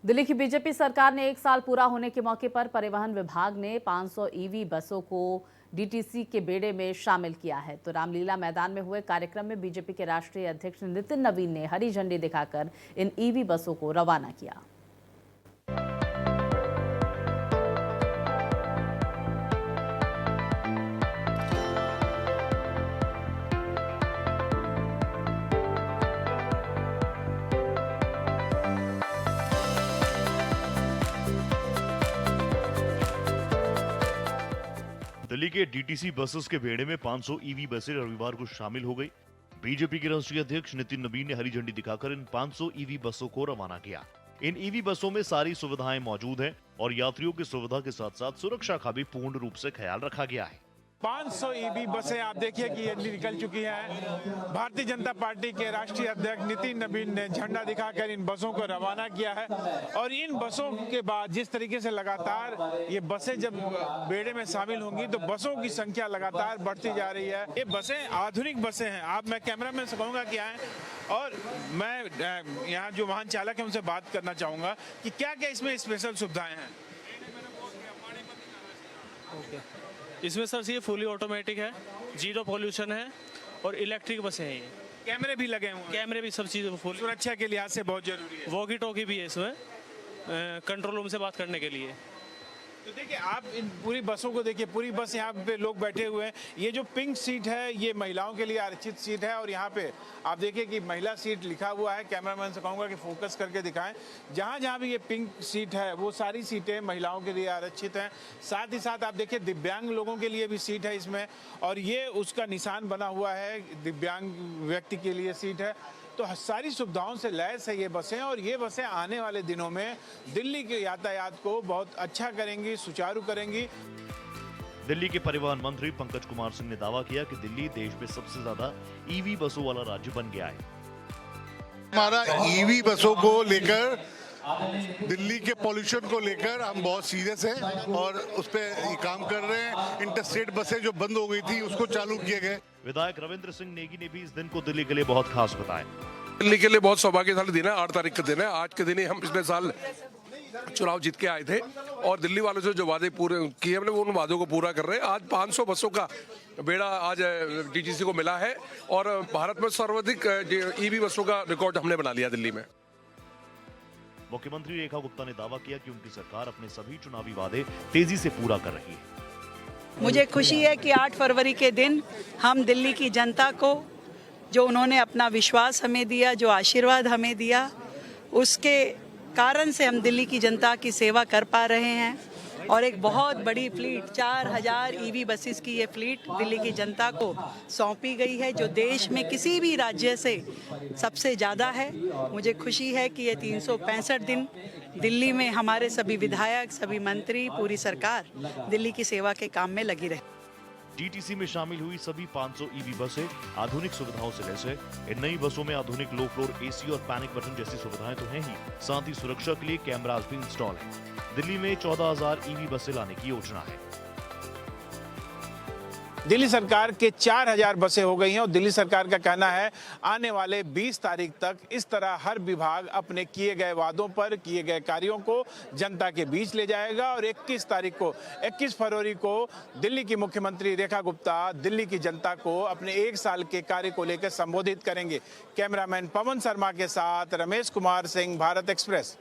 दिल्ली की बीजेपी सरकार ने 1 साल पूरा होने के मौके पर परिवहन विभाग ने 500 ईवी बसों को डीटीसी के बेड़े में शामिल किया है। तो रामलीला मैदान में हुए कार्यक्रम में बीजेपी के राष्ट्रीय अध्यक्ष नितिन नवीन ने हरी झंडी दिखाकर इन ईवी बसों को रवाना किया। दिल्ली के डीटीसी बसेस के बेड़े में 500 ईवी बसें रविवार को शामिल हो गई। बीजेपी के राष्ट्रीय अध्यक्ष नितिन नवीन ने हरी झंडी दिखाकर इन 500 ईवी बसों को रवाना किया। इन ईवी बसों में सारी सुविधाएं मौजूद हैं और यात्रियों की सुविधा के साथ साथ सुरक्षा का भी पूर्ण रूप से ख्याल रखा गया है। 500 ईवी बसें आप देखिए कि ये निकल चुकी हैं। भारतीय जनता पार्टी के राष्ट्रीय अध्यक्ष नितिन नवीन ने झंडा दिखाकर इन बसों को रवाना किया है और इन बसों के बाद जिस तरीके से लगातार ये बसें जब बेड़े में शामिल होंगी तो बसों की संख्या लगातार बढ़ती जा रही है। ये बसें आधुनिक बसें हैं। मैं कैमरामैन से कहूँगा कि आए और मैं यहाँ जो वाहन चालक है उनसे बात करना चाहूँगा कि क्या क्या इसमें स्पेशल सुविधाएं हैं। इसमें सर ये फुली ऑटोमेटिक है, जीरो पॉल्यूशन है और इलेक्ट्रिक बसें हैं। ये कैमरे भी लगे हुए हैं। कैमरे भी सब चीज़ फुल सुरक्षा के लिहाज से बहुत जरूरी है। वॉकी टॉकी भी है इसमें, कंट्रोल रूम से बात करने के लिए। तो देखिए आप इन पूरी बसों को देखिए, पूरी बस यहाँ पे लोग बैठे हुए हैं। ये जो पिंक सीट है ये महिलाओं के लिए आरक्षित सीट है और यहाँ पे आप देखिए कि महिला सीट लिखा हुआ है। कैमरामैन से कहूँगा कि फोकस करके दिखाएं। जहाँ जहाँ भी ये पिंक सीट है वो सारी सीटें महिलाओं के लिए आरक्षित हैं। साथ ही साथ आप देखिए दिव्यांग लोगों के लिए भी सीट है इसमें और ये उसका निशान बना हुआ है, दिव्यांग व्यक्ति के लिए सीट है। तो सारी सुविधाओं से लैस है ये बसें और ये बसें आने वाले दिनों में दिल्ली के यातायात को बहुत अच्छा करेंगी, सुचारू करेंगी। दिल्ली के परिवहन मंत्री पंकज कुमार सिंह ने दावा किया कि दिल्ली देश में सबसे ज्यादा ईवी बसों वाला राज्य बन गया है। हमारा ईवी बसों को लेकर, दिल्ली के पॉल्यूशन को लेकर हम बहुत सीरियस हैं और उस पर काम कर रहे हैं। इंटरस्टेट बसें जो बंद हो गई थी उसको चालू किए गए। विधायक रविंद्र सिंह नेगी ने भी इस दिन को दिल्ली के लिए बहुत खास बताया। दिल्ली के लिए बहुत सौभाग्यशाली दिन है। 8 तारीख का दिन है। आज के दिन ही हम पिछले साल चुनाव जीत के आए थे और दिल्ली वालों से जो वादे पूरे किए हमने वो उन वादों को पूरा कर रहे हैं। आज 500 बसों का बेड़ा आज डीटीसी को मिला है और भारत में सर्वाधिक ईवी बसों का रिकॉर्ड हमने बना लिया दिल्ली में। मुख्यमंत्री रेखा गुप्ता ने दावा किया कि उनकी सरकार अपने सभी चुनावी वादे तेजी से पूरा कर रही है। मुझे खुशी है कि 8 फरवरी के दिन हम दिल्ली की जनता को जो उन्होंने अपना विश्वास हमें दिया, जो आशीर्वाद हमें दिया, उसके कारण से हम दिल्ली की जनता की सेवा कर पा रहे हैं। और एक बहुत बड़ी फ्लीट 4000 ईवी बसेस की ये फ्लीट दिल्ली की जनता को सौंपी गई है जो देश में किसी भी राज्य से सबसे ज़्यादा है। मुझे खुशी है कि ये 365 दिन दिल्ली में हमारे सभी विधायक, सभी मंत्री, पूरी सरकार दिल्ली की सेवा के काम में लगी रहे। डीटीसी में शामिल हुई सभी 500 ईवी बसें आधुनिक सुविधाओं से लैस है। इन नई बसों में आधुनिक लो फ्लोर एसी और पैनिक बटन जैसी सुविधाएं तो हैं ही, साथ ही सुरक्षा के लिए कैमरास भी इंस्टॉल है। दिल्ली में 14,000 ईवी बसें लाने की योजना है। दिल्ली सरकार के 4000 बसें हो गई हैं और दिल्ली सरकार का कहना है आने वाले 20 तारीख तक इस तरह हर विभाग अपने किए गए वादों पर, किए गए कार्यों को जनता के बीच ले जाएगा और 21 फरवरी को दिल्ली की मुख्यमंत्री रेखा गुप्ता दिल्ली की जनता को अपने 1 साल के कार्य को लेकर संबोधित करेंगे। कैमरामैन पवन शर्मा के साथ रमेश कुमार सिंह, भारत एक्सप्रेस।